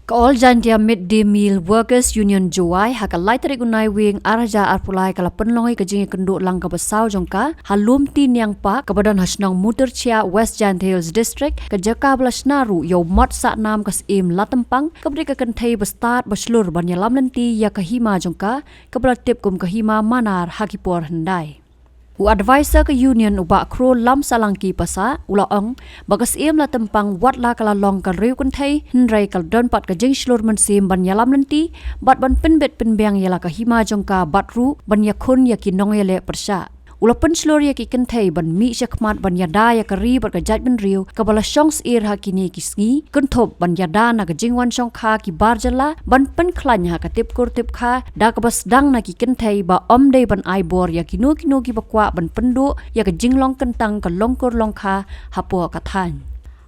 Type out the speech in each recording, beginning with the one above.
All Jantia Midday Meal Workers Union Juai haka laitari gunai wing araja arpulai kala penlongi kejingi kenduk langka besau jongka halum tin yang pak kebadan hasnong muter cia West Jant Hills District kejaka belas naru yo mot sak nam kas im latempang kebri kekentai bestart berselur banyalam nanti ya kahima jongka kebra tip kum kahima manar hakipor hendai. U advisor ke union ubak kru lam salangki pasa ulaong bagas iem la tempang wat la kala long kal riu kuntai hendrai kal don pat ka jing slur mensim ban yalam nanti bat ban penbet penbiang yala ka hima jongka batru ban yakun yakinong yale persa ulapan slur yaki kentai ban mi syakmat ban yada ya kari bat ka jat ban riu kabala shongs ir hakini kisngi kuntop ban yada na ka jingwan shong kha ki barjala ban pen khlan ha ka tip kur tip kha da ka bas dang na ki kentai ba om dei ban ai bor yakinu kinu ki bakwa ban pendu ya ka jinglong kentang ka longkur long kha hapo ka than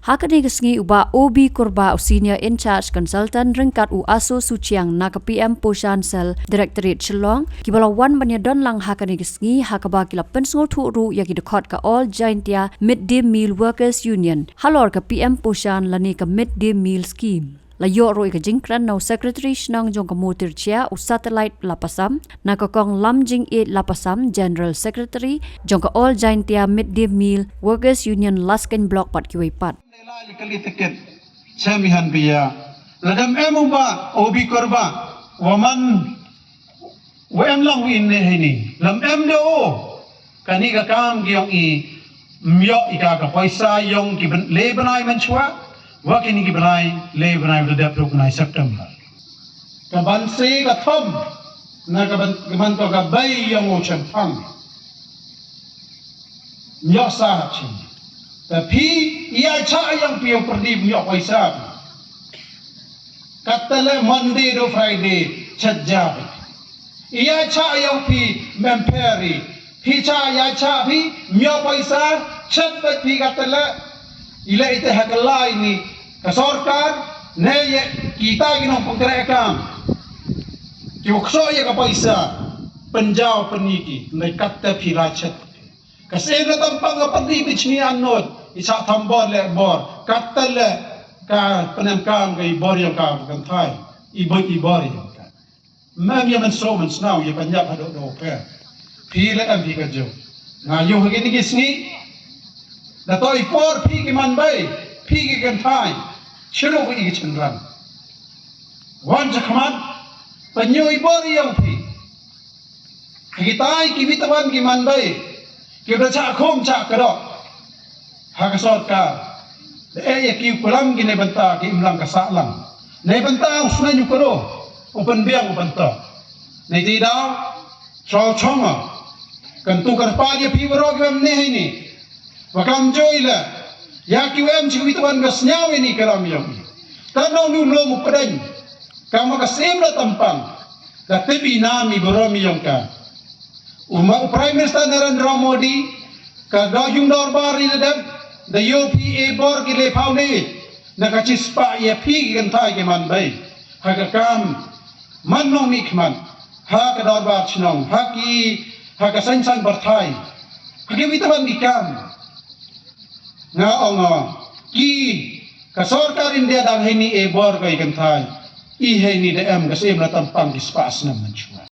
hakani kisngi uba OB Korba Senior In Charge Consultant ringkat u aso suciang na ka PM Poshan Cell Directorate Shillong kibala wan banya don lang hakani kisngi hakaba kila pensngol thu ru ya ki dekot ka All Jaintia Midday Meal Workers Union halor ka PM Poshan lani ka Midday Meal Scheme layo roi ka jingkran no secretary shnang jong ka motor chia u satellite lapasam na ka kong lamjing e lapasam general secretary jong ka All Jaintia Midday Meal Workers Union Lasken block pat kiwai pat kali tiket semihan biya ladam emu ba obi korba waman wem lang win ini lam em do kani ka kam gyong i myo ika ka paisa yong ki le banai manchwa wa kini ki banai le banai do dap banai September ka banse ka thom na ka ban to ka bay yong o champang myo sa chi tapi ia cha yang piang perdi miok paisa katale Monday do Friday chajab ia cha yang pi memperi pi cha ya cha pi miok paisa chat pi katale ila ite hakala ini ka sarkar ne kita ginong pagrekam ki ukso ya ka paisa penjau peniki ne katte pi rachat kasi na tampang kapatid ni anod isa tambor le bor katal ka penamkam kay bor yung ka kantay ibor yung ka mam yaman so man snaw ya kanyap hado do ka pila ang di ka jo ngayo hagini gisni dato ipor pi ki manbay pi ki kantay chiro ko igi chandran wan jakman panyo ibor yung pi kitay kibitawan ki manbay kibra cha khom cha kadok hakasot ka ya ki kulam gine banta ki imlang kasalang nei banta usna nyukaro open biang banta nei tidaw so chonga kan tu kar pa dia pi waro gam ne ni wakam joila ya ki wem chi witawan gas nyaw ni karam yong tanaw nu lo mu pedang kama kasim la tampang da tebi nami boromi yong ka Prime Minister Narendra Modi ka gayung dorbar ni dadam the UPA bor ki le pauni nakachispa ya pi kan thai ke man bai hakakam manong mikman ha ka dorbar chnong ha ki ha ka sansan barthai hagi witawan dikam nga ong ki ka sarkar India dang hini e bor kai kan thai I hini de am ka sem la tampang ki spas nam manchua